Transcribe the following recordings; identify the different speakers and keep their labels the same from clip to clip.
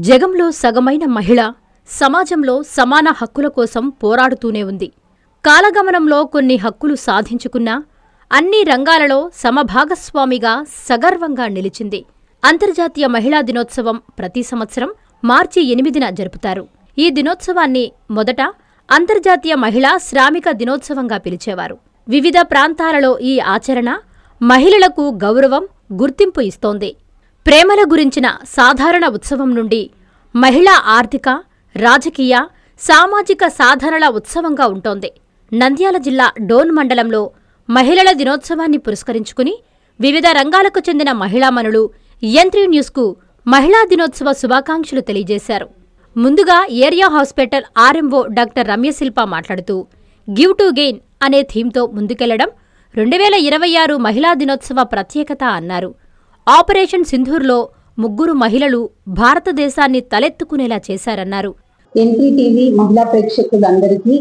Speaker 1: జగంలో సగమైన మహిళ సమాజంలో సమాన హక్కుల కోసం పోరాడుతూనే ఉంది. కాలగమనంలో కొన్ని హక్కులు సాధించుకున్నా అన్ని రంగాలలో సమభాగస్వామిగా సగర్వంగా నిలిచింది. అంతర్జాతీయ మహిళా దినోత్సవం ప్రతి సంవత్సరం మార్చి 8న జరుపుతారు. ఈ దినోత్సవాన్ని మొదట అంతర్జాతీయ మహిళా శ్రామిక దినోత్సవంగా పిలిచేవారు. వివిధ ప్రాంతాలలో ఈ ఆచరణ మహిళలకు గౌరవం, గుర్తింపు ఇస్తోంది. ప్రేమల గురించిన సాధారణ ఉత్సవం నుండి మహిళా ఆర్థిక, రాజకీయ, సామాజిక సాధనల ఉత్సవంగా ఉంటోంది. నంద్యాల జిల్లా డోన్ మండలంలో మహిళల దినోత్సవాన్ని పురస్కరించుకుని వివిధ రంగాలకు చెందిన మహిళామణులు N3 న్యూస్కు మహిళా దినోత్సవ శుభాకాంక్షలు తెలియజేశారు. ముందుగా ఏరియా హాస్పిటల్ RMO డాక్టర్ రమ్యశిల్ప మాట్లాడుతూ గివ్ టు గెయిన్ అనే థీమ్తో ముందుకెళ్లడం 2026 మహిళా దినోత్సవ ప్రత్యేకత అన్నారు. ఆపరేషన్ సింధూర్లో 3 మహిళలు భారతదేశాన్ని తలెత్తుకునేలా చేశారన్నారు.
Speaker 2: N3 టీవీ మహిళా ప్రేక్షకులందరికీ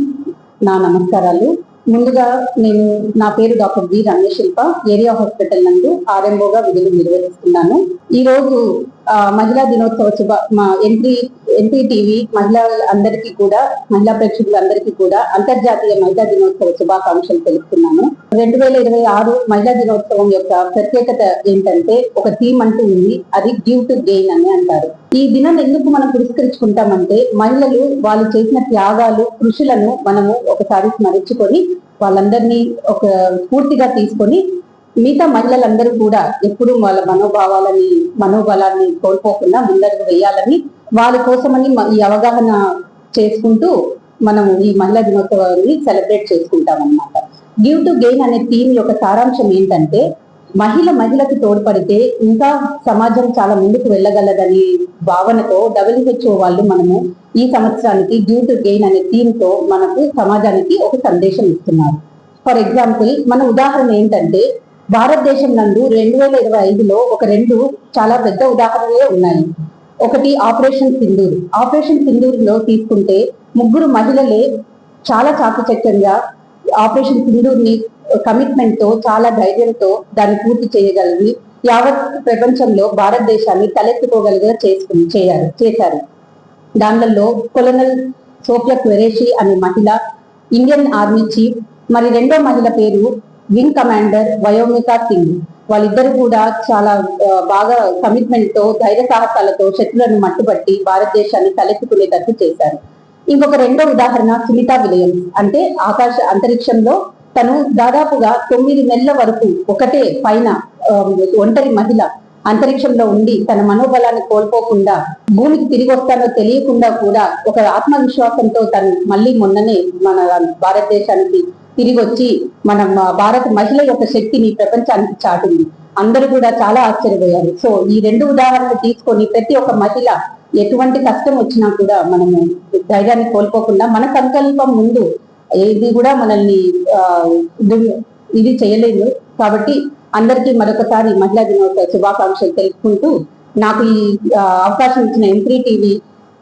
Speaker 2: నా నమస్కారాలు. ముందుగా నా పేరు డాక్టర్ బి రమ్యశిల్ప, ఏరియా హాస్పిటల్ నందు RMOగా విధులు నిర్వహిస్తున్నాను. ఈ రోజు మహిళా దినోత్సవ N3 టీవీ మహిళలందరికీ కూడా, మహిళా ప్రేక్షకులందరికీ కూడా అంతర్జాతీయ మహిళా దినోత్సవ శుభాకాంక్షలు తెలుపుతున్నాను. 2026 మహిళా దినోత్సవం యొక్క ప్రత్యేకత ఏంటంటే ఒక థీమ్ అంటూ ఉంది, అది గివ్ టు గెయిన్ అని అంటారు. ఈ దినం ఎందుకు మనం పురస్కరించుకుంటామంటే మహిళలు వాళ్ళు చేసిన త్యాగాలు, కృషులను మనము ఒకసారి స్మరించుకొని వాళ్ళందరినీ ఒక స్ఫూర్తిగా తీసుకొని మిగతా మహిళలందరూ కూడా ఎప్పుడు వాళ్ళ మనోబలాన్ని కోల్పోకుండా ముందడుగు వేయాలని, వాళ్ళ కోసమని ఈ అవగాహన చేసుకుంటూ మనము ఈ మహిళా దినోత్సవాన్ని సెలబ్రేట్ చేసుకుంటాం అన్నమాట. గివ్ టు గెయిన్ అనే థీమ్ యొక్క సారాంశం ఏంటంటే మహిళకు తోడ్పడితే ఇంకా సమాజం చాలా ముందుకు వెళ్ళగలదనే భావనతో WHO వాళ్ళు మనము ఈ సంవత్సరానికి గివ్ టు గెయిన్ అనే థీమ్ తో మనకు సమాజానికి ఒక సందేశం ఇస్తున్నారు. ఫర్ ఎగ్జాంపుల్, మన ఉదాహరణ ఏంటంటే భారతదేశం నందు 2025లో ఒక 2 చాలా పెద్ద ఉదాహరణలే ఉన్నాయి. ఒకటి ఆపరేషన్ సింధూర్. ఆపరేషన్ సింధూర్ లో తీసుకుంటే 3 మహిళలే చాలా చాకచక్యంగా ఆపరేషన్ సింధూర్ ని కమిట్మెంట్ తో, చాలా ధైర్యంతో దాన్ని పూర్తి చేయగలిగి యావత్ ప్రపంచంలో భారతదేశాన్ని తలెత్తుకోగలిగా చేశారు. దానిలో కొలనల్ సోఫియా క్వెరేషి అనే మహిళ ఇండియన్ ఆర్మీ చీఫ్, మరి 2వ మహిళ పేరు వింగ్ కమాండర్ వయోమికా సింగ్. వాళ్ళిద్దరు కూడా చాలా బాగా కమిట్మెంట్ తో, ధైర్య సాహసాలతో శత్రులను మట్టుబట్టి భారతదేశాన్ని తలెత్తుకునేటట్టు చేశారు. ఇంకొక 2వ ఉదాహరణ సునీతా విలియమ్స్. అంటే అంతరిక్షంలో తను దాదాపుగా 9 నెలల వరకు ఒకటే పైన ఒంటరి మహిళ అంతరిక్షంలో ఉండి తన మనోబలాన్ని కోల్పోకుండా, భూమికి తిరిగి వస్తానో తెలియకుండా కూడా ఒక ఆత్మవిశ్వాసంతో తను మళ్ళీ మొన్ననే మన భారతదేశానికి తిరిగి వచ్చి మన భారత మహిళ యొక్క శక్తిని ప్రపంచానికి చాటింది. అందరూ కూడా చాలా ఆశ్చర్యపోయారు. సో ఈ 2 ఉదాహరణలు తీసుకొని ప్రతి ఒక్క మహిళ ఎటువంటి కష్టం వచ్చినా కూడా మనము ధైర్యాన్ని కోల్పోకుండా, మన సంకల్పం ముందు ఏది కూడా మనల్ని ఇది చేయలేదు. కాబట్టి అందరికీ మరొకసారి మహిళా దినోత్సవ శుభాకాంక్షలు తెలుపుకుంటూ, నాకు ఈ అవకాశం ఇచ్చిన N3 టీవీ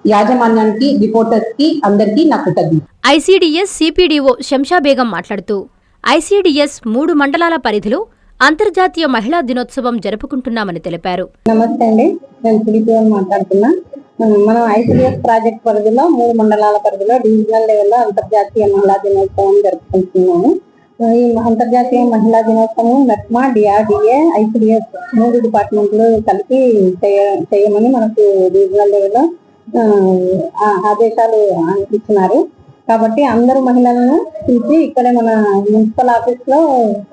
Speaker 2: యాజమాన్యానికి, రిపోర్టర్స్ కి అందరికీ నా కృతజ్ఞతలు.
Speaker 1: ICDS CPDO శంషా బేగం మాట్లాడుతూ ICDS 3 మండలాల పరిధిలో అంతర్జాతీయ మహిళా దినోత్సవం జరుపుకుంటున్నామని తెలిపారు.
Speaker 2: నమస్తే అండి, నేను CPDO మాట్లాడుతున్నా. మనం ICDS ప్రాజెక్ట్ పరిధిలో 3 మండలాల పరిధిలో డివిజనల్ లెవెల్లో అంతర్జాతీయ మహిళా దినోత్సవం జరుపుకుంటున్నాము. ఈ అంతర్జాతీయ మహిళా దినోత్సవం మెట్మా, DRDA, ICDS 3 డిపార్ట్మెంట్లు కలిపి చేయమని మనకు డివిజనల్ లెవెల్లో ఆదేశాలు ఇచ్చినారు. కాబట్టి అందరూ మహిళలను పిలిచి ఇక్కడే మన మున్సిపల్ ఆఫీస్ లో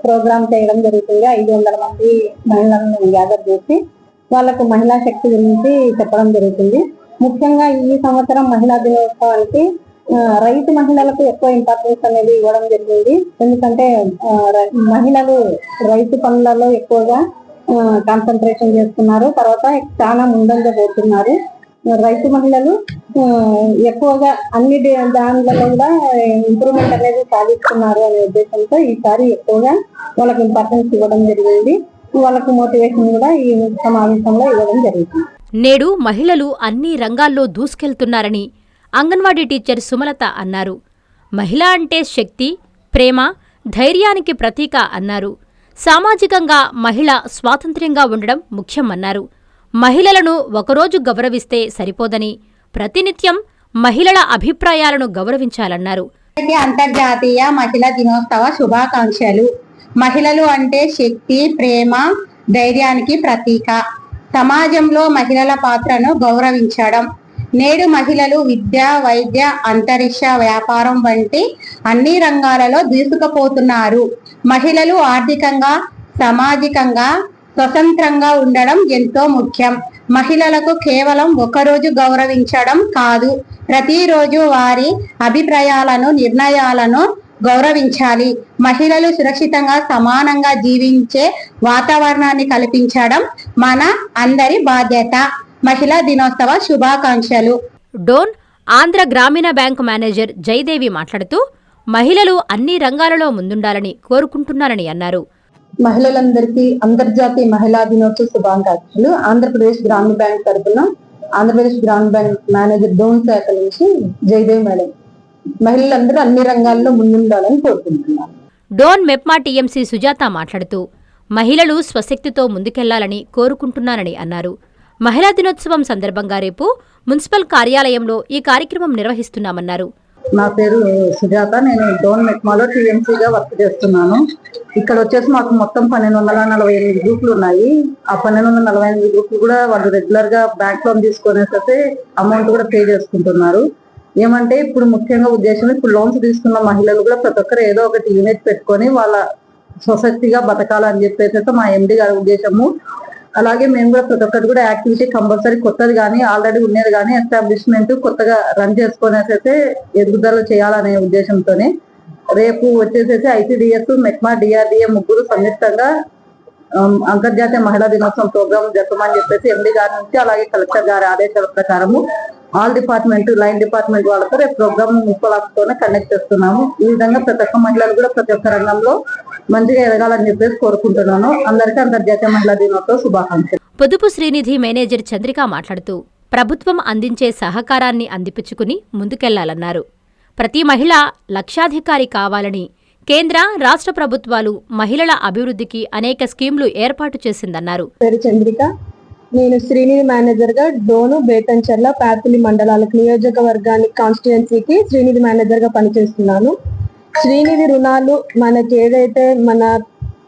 Speaker 2: ప్రోగ్రామ్ చేయడం జరుగుతుంది. 500 మంది మహిళలను గ్యాదర్ చేసి వాళ్ళకు మహిళా శక్తి గురించి చెప్పడం జరుగుతుంది. ముఖ్యంగా ఈ సంవత్సరం మహిళా దినోత్సవానికి రైతు మహిళలకు ఎక్కువ ఇంపార్టెన్స్ అనేది ఇవ్వడం జరిగింది. ఎందుకంటే మహిళలు రైతు పనులలో ఎక్కువగా కాన్సన్ట్రేషన్ చేస్తున్నారు. తర్వాత చాలా ముందంజ పోతున్నారు. రైతు మహిళలు ఎక్కువగా అన్ని దానిలో కూడా ఇంప్రూవ్మెంట్ అనేది సాధిస్తున్నారు అనే ఉద్దేశంతో ఈసారి ఎక్కువగా వాళ్ళకి ఇంపార్టెన్స్ ఇవ్వడం జరిగింది. వాళ్ళకు మోటివేషన్ కూడా ఈ సమావేశంలో ఇవ్వడం జరుగుతుంది.
Speaker 1: నేడు మహిళలు అన్ని రంగాల్లో దూసుకెళ్తున్నారని అంగన్వాడీ టీచర్ సుమలత అన్నారు. మహిళ అంటే శక్తి, ప్రేమ, ధైర్యానికి ప్రతీక అన్నారు. సామాజికంగా మహిళ స్వాతంత్ర్యంగా ఉండడం ముఖ్యమన్నారు. మహిళలను ఒకరోజు గౌరవిస్తే సరిపోదని, ప్రతినిత్యం మహిళల అభిప్రాయాలను గౌరవించాలన్నారు.
Speaker 3: అంతర్జాతీయ మహిళా దినోత్సవ శుభాకాంక్షలు. మహిళలు అంటే శక్తి, ప్రేమ, ధైర్యానికి ప్రతీక. సమాజంలో మహిళల పాత్రను గౌరవించడం. నేడు మహిళలు విద్య, వైద్య, అంతరిక్ష, వ్యాపారం వంటి అన్ని రంగాలలో దూసుకుపోతున్నారు. మహిళలు ఆర్థికంగా, సామాజికంగా స్వతంత్రంగా ఉండడం ఎంతో ముఖ్యం. మహిళలకు కేవలం ఒకరోజు గౌరవించడం కాదు, ప్రతిరోజు వారి అభిప్రాయాలను, నిర్ణయాలను గౌరవించాలి. మహిళలు సురక్షితంగా, సమానంగా జీవించే వాతావరణాన్ని కల్పించడం మన అందరి బాధ్యత. మహిళా దినోత్సవ శుభాకాంక్షలు.
Speaker 1: డోన్ ఆంధ్ర గ్రామీణ బ్యాంకు మేనేజర్ జయదేవి మాట్లాడుతూ మహిళలు అన్ని రంగాలలో ముందుండాలని కోరుకుంటున్నారని అన్నారు.
Speaker 2: మహిళలందరికీ అంతర్జాతీయ మహిళా దినోత్సవ శుభాకాంక్షలు. ఆంధ్రప్రదేశ్ గ్రామీణ బ్యాంక్ తరఫున ఆంధ్రప్రదేశ్ గ్రామీణ బ్యాంక్ మేనేజర్ డోన్ శాఖ నుంచి జయదేవి మేడం. మహిళలందరూ అన్ని రంగాల్లో ముందుండాలని కోరుకుంటున్నాను.
Speaker 1: డోన్ మెప్మా టీఎంసీ సుజాత మాట్లాడుతూ మహిళలు స్వశక్తితో ముందుకెళ్లాలని కోరుకుంటున్నారని అన్నారు. మహిళా దినోత్సవం సందర్భంగా రేపు మున్సిపల్ కార్యాలయంలో ఈ కార్యక్రమం నిర్వహిస్తున్నామన్నారు.
Speaker 2: నా పేరు సుజాత. నేను డోన్ మెప్మాలో టీఎంసీగా వర్క్ చేస్తున్నాను. ఇక్కడ వచ్చేసి మాకు మొత్తం 1248 గ్రూపులు ఉన్నాయి. ఆ 1248 గ్రూపులు కూడా వాళ్ళు రెగ్యులర్ గా బ్యాంక్ లోన్ తీసుకునేసైతే అమౌంట్ కూడా పే చేసుకుంటున్నారు. ఏమంటే ఇప్పుడు ముఖ్యంగా ఉద్దేశం, ఇప్పుడు లోన్స్ తీసుకున్న మహిళలు కూడా ప్రతి ఒక్కరు ఏదో ఒకటి యూనిట్ పెట్టుకొని వాళ్ళ స్వశక్తిగా బతకాలని చెప్పేసి మా ఎండి గారి ఉద్దేశము. అలాగే మేము కూడా ప్రతి ఒక్కటి కూడా యాక్టివిటీ కంపల్సరీ కొత్తది కానీ ఆల్రెడీ ఉన్నది కానీ ఎస్టాబ్లిష్మెంట్ కొత్తగా రన్ చేసుకునేసైతే ఎదుగుదల చేయాలనే ఉద్దేశంతోనే రేపు వచ్చేసేసి ఐసిడిఎస్, మెప్మా, డిఆర్డిఏ ముగ్గురు సంయుక్తంగా అంతర్జాతీయ మహిళా దినోత్సవం ప్రోగ్రామ్ జరపమని చెప్పేసి ఎండి గారి నుంచి, అలాగే కలెక్టర్ గారి ఆదేశాల ప్రకారము ఆల్ డిపార్ట్మెంట్, లైన్ డిపార్ట్మెంట్ వాళ్ళతో రేపు ప్రోగ్రామ్ ముప్పలాస్తోనే కండక్ట్ చేస్తున్నాము. ఈ విధంగా ప్రతి ఒక్క మహిళలు కూడా ప్రతి ఒక్క రంగంలో మంచిగా ఎదగాలని చెప్పేసి కోరుకుంటున్నాను. అందరికీ అంతర్జాతీయ మహిళా దినోత్సవ శుభాకాంక్షలు.
Speaker 1: పొదుపు శ్రీనిధి మేనేజర్ చంద్రిక మాట్లాడుతూ ప్రభుత్వం అందించే సహకారాన్ని అందిపుచ్చుకుని ముందుకెళ్లాలన్నారు. ప్రతి మహిళ లక్షాధికారి కావాలని కేంద్ర, రాష్ట్ర ప్రభుత్వాలు మహిళల అభివృద్ధికి అనేక స్కీమ్లు ఏర్పాటు చేసిందన్నారు.
Speaker 4: పేరు చంద్రిక. నేను శ్రీనిధి మేనేజర్ గా డోను, బేతంచెర్ల, పాపిలి మండలాలకు నియోజకవర్గానికి కాన్స్టిట్యుయెన్సీకి శ్రీనిధి మేనేజర్ గా పనిచేస్తున్నాను. శ్రీనిధి రుణాలు మనకి ఏదైతే మన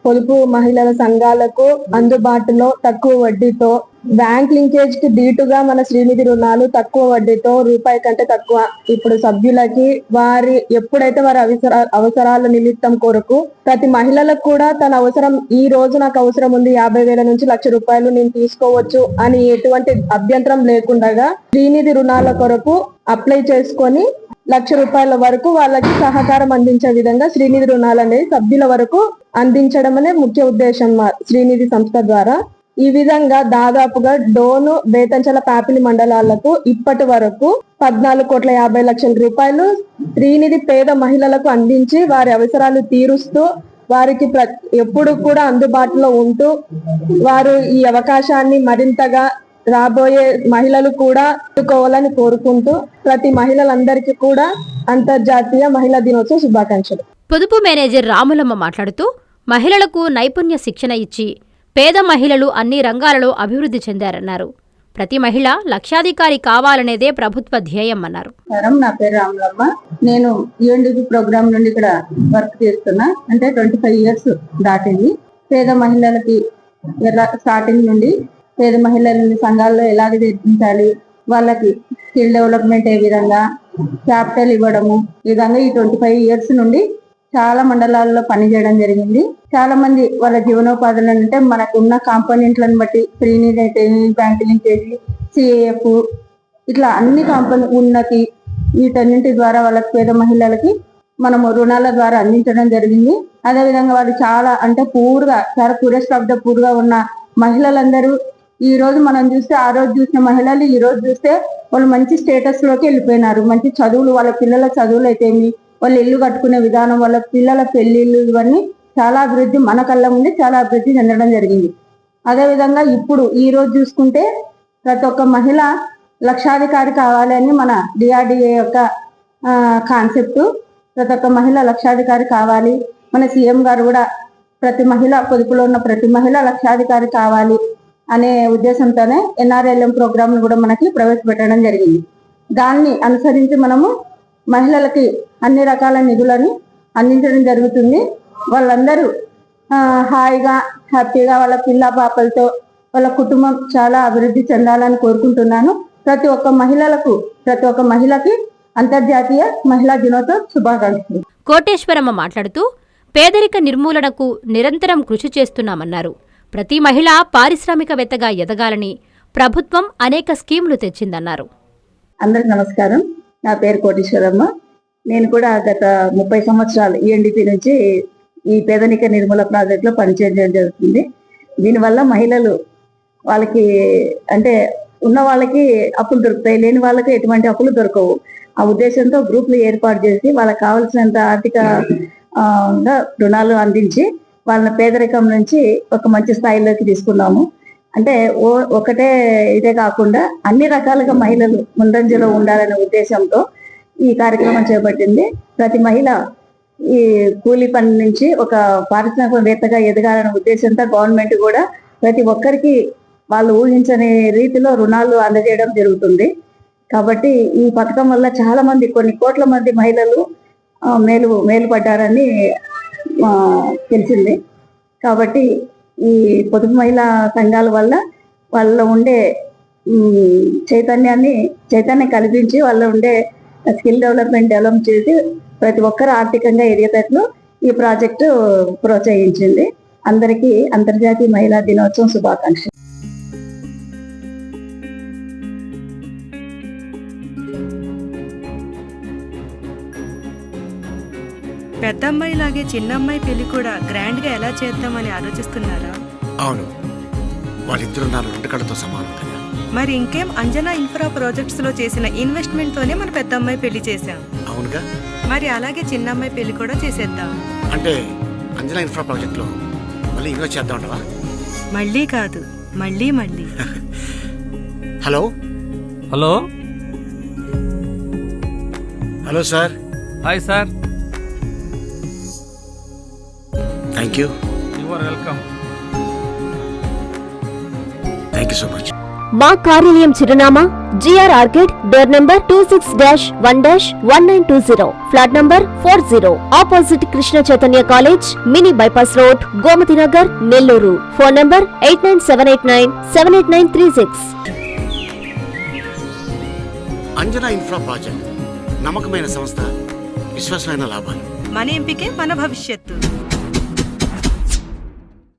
Speaker 4: పొదుపు మహిళల సంఘాలకు అందుబాటులో తక్కువ వడ్డీతో, బ్యాంక్ లింకేజ్ కి దీటుగా మన శ్రీనిధి రుణాలు తక్కువ వడ్డీతో, రూపాయి కంటే తక్కువ ఇప్పుడు సభ్యులకి వారి ఎప్పుడైతే వారి అవసరాల నిమిత్తం కొరకు ప్రతి మహిళలకు కూడా తన అవసరం, ఈ రోజు నాకు అవసరం ఉంది 50,000 నుంచి 1,00,000 రూపాయలు నేను తీసుకోవచ్చు అని ఎటువంటి అభ్యంతరం లేకుండా శ్రీనిధి రుణాల కొరకు అప్లై చేసుకొని 1,00,000 రూపాయల వరకు వాళ్ళకి సహకారం అందించే విధంగా శ్రీనిధి రుణాలు అనేది సభ్యుల వరకు అందించడం అనే ముఖ్య ఉద్దేశం శ్రీనిధి సంస్థ ద్వారా. ఈ విధంగా దాదాపుగా డోను, బేతంచెల, పాపిలి మండలాలకు ఇప్పటి వరకు 14,50,00,000 రూపాయలు శ్రీనిధి పేద మహిళలకు అందించి వారి అవసరాలు తీరుస్తూ వారికి ఎప్పుడు కూడా అందుబాటులో ఉంటూ వారు ఈ అవకాశాన్ని మరింతగా రాబోయే మహిళలు కూడా అందుకోవాలని కోరుకుంటూ ప్రతి మహిళలందరికీ కూడా అంతర్జాతీయ మహిళా దినోత్సవ శుభాకాంక్షలు.
Speaker 1: పొదుపు మేనేజర్ రాములమ్మ మాట్లాడుతూ మహిళలకు నైపుణ్య శిక్షణ ఇచ్చి పేద మహిళలు అన్ని రంగాలలో అభివృద్ధి చెందారన్నారు. ప్రతి మహిళ లక్షాధికారి కావాలనేదే ప్రభుత్వ ధ్యేయం అన్నారు.
Speaker 2: నా పేరు రాములమ్మ. నేను యుఎన్డిపి ప్రోగ్రామ్ నుండి ఇక్కడ వర్క్ చేస్తున్నా. అంటే 25 ఇయర్స్ దాటింది. పేద మహిళలకి స్టార్టింగ్ నుండి పేద మహిళలని సంఘాల్లో ఎలాగ చేర్పించాలి, వాళ్ళకి స్కిల్ డెవలప్మెంట్ ఏ విధంగా, క్యాపిటల్ ఇవ్వడము, ఈ విధంగా ఈ 25 ఇయర్స్ నుండి చాలా మండలాల్లో పనిచేయడం జరిగింది. చాలా మంది వాళ్ళ జీవనోపాధులు అంటే మనకు ఉన్న కాంపోనెంట్లను బట్టి శ్రీనిధి అయితే, బ్యాంక్ లింకేజ్, సిఏఎఫ్, ఇట్లా అన్ని ఉన్నతి, వీటన్నింటి ద్వారా వాళ్ళకి పేద మహిళలకి మనము రుణాల ద్వారా అందించడం జరిగింది. అదేవిధంగా వాళ్ళు చాలా అంటే చాలా పూరెస్ట్ ఆఫ్ ద పూర్ గా ఉన్న మహిళలందరూ ఈ రోజు మనం చూస్తే, ఆ రోజు చూసిన మహిళలు ఈ రోజు చూస్తే వాళ్ళు మంచి స్టేటస్ లోకి వెళ్ళిపోయినారు. మంచి చదువులు, వాళ్ళ పిల్లల చదువులు అయితేమి, వాళ్ళు ఇల్లు కట్టుకునే విధానం, వాళ్ళ పిల్లల పెళ్లిళ్ళు, ఇవన్నీ చాలా అభివృద్ధి మన కళ్ళ ముందు చాలా అభివృద్ధి చెందడం జరిగింది. అదేవిధంగా ఇప్పుడు ఈ రోజు చూసుకుంటే ప్రతి ఒక్క మహిళ లక్షాధికారి కావాలి అని మన డిఆర్డిఏ యొక్క కాన్సెప్ట్. ప్రతి ఒక్క మహిళ లక్షాధికారి కావాలి. మన సీఎం గారు కూడా ప్రతి మహిళ, పొదుపులో ఉన్న ప్రతి మహిళ లక్షాధికారి కావాలి
Speaker 4: అనే ఉద్దేశంతోనే NRLM ప్రోగ్రామ్ ను కూడా మనకి ప్రవేశపెట్టడం జరిగింది. దాన్ని అనుసరించి మనము మహిళలకి అన్ని రకాల నిధులను అందించడం జరుగుతుంది. వాళ్ళందరూ హాయిగా హ్యాపీగా వాళ్ళ పిల్ల పాపలతో వాళ్ళ కుటుంబం చాలా అభివృద్ధి చెందాలని కోరుకుంటున్నాను. ప్రతి ఒక్క మహిళకి అంతర్జాతీయ మహిళా దినోత్సవ శుభాకాంక్షలు.
Speaker 1: కోటేశ్వరమ్మ మాట్లాడుతూ పేదరిక నిర్మూలనకు నిరంతరం కృషి చేస్తున్నామన్నారు. ప్రతి మహిళ పారిశ్రామికవేత్తగా ఎదగాలని ప్రభుత్వం అనేక స్కీములు తెచ్చిందన్నారు.
Speaker 2: అందరికి నమస్కారం. నా పేరు కోటేశ్వరమ్మ. నేను కూడా గత 30 సంవత్సరాలు ENDP నుంచి ఈ పేదరిక నిర్మూలన ప్రాజెక్ట్ లో పనిచేయడం జరుగుతుంది. దీనివల్ల మహిళలు వాళ్ళకి అంటే ఉన్న వాళ్ళకి అప్పులు దొరుకుతాయి, లేని వాళ్ళకి ఎటువంటి అప్పులు దొరకవు. ఆ ఉద్దేశంతో గ్రూపులు ఏర్పాటు చేసి వాళ్ళకి కావాల్సినంత ఆర్థిక రుణాలు అందించి వాళ్ళ పేదరికం నుంచి ఒక మంచి స్థాయిలోకి తీసుకున్నాము. అంటే ఒకటే ఇదే కాకుండా అన్ని రకాలుగా మహిళలు ముందంజలో ఉండాలనే ఉద్దేశంతో ఈ కార్యక్రమం చేపట్టింది. ప్రతి మహిళ ఈ కూలీ పని నుంచి ఒక పారిశ్రామికవేత్తగా ఎదగాలనే ఉద్దేశంతో గవర్నమెంట్ కూడా ప్రతి ఒక్కరికి వాళ్ళు ఊహించని రీతిలో రుణాలు అందజేయడం జరుగుతుంది. కాబట్టి ఈ పథకం వల్ల చాలా మంది కొన్ని కోట్ల మంది మహిళలు మేలు పడ్డారని తెలిసింది. కాబట్టి ఈ పొదుపు మహిళా సంఘాల వల్ల వాళ్ళలో ఉండే చైతన్యం కల్పించి వాళ్ళ ఉండే స్కిల్ డెవలప్ చేసి ప్రతి ఒక్కరు ఆర్థికంగా ఎదిగేటట్లు ఈ ప్రాజెక్టు ప్రోత్సహించింది. అందరికీ అంతర్జాతీయ మహిళా దినోత్సవం శుభాకాంక్షలు.
Speaker 5: పెద్దమ్మాయి లాగే చిన్నమ్మాయి పెళ్లి కూడా గ్రాండ్ గా ఎలా చేద్దామని ఆలోచిస్తున్నారా?
Speaker 6: అవును, వాళ్ళిద్దరు నా రెండు కళ్ళతో సమానం కదా.
Speaker 5: మరి ఇంకేం, అంజనా ఇన్ఫ్రా ప్రాజెక్ట్స్ లో చేసిన ఇన్వెస్ట్మెంట్ తోనే మన పెద్దమ్మాయి పెళ్లి చేశాం.
Speaker 6: అవునుగా,
Speaker 5: మరి అలాగే చిన్నమ్మాయి పెళ్లి కూడా చేసేద్దాం.
Speaker 6: అంటే అంజనా ఇన్ఫ్రా ప్రాజెక్ట్ లో మళ్ళీ ఇన్వెస్ట్ చేద్దాం అంటావా?
Speaker 5: మళ్ళీ కాదు, మళ్ళీ మళ్ళీ.
Speaker 6: Hello
Speaker 7: hello
Speaker 6: hello sir.
Speaker 7: Hi sir.
Speaker 6: Thank you.
Speaker 7: You are welcome.
Speaker 6: Thank you so much.
Speaker 1: మా కార్యాలయం చిరునామా GR orchid, door number 26-1-1920, flat number 40, opposite Krishna Chaitanya college, mini bypass road, Gomati Nagar, Nellore. Phone number 8978978936.
Speaker 6: Anjana infra project నమ్మకమైన సంస్థ, విశ్వాసమైన లాభాలు.
Speaker 5: మన ఎంపికే మన భవిష్యత్తు.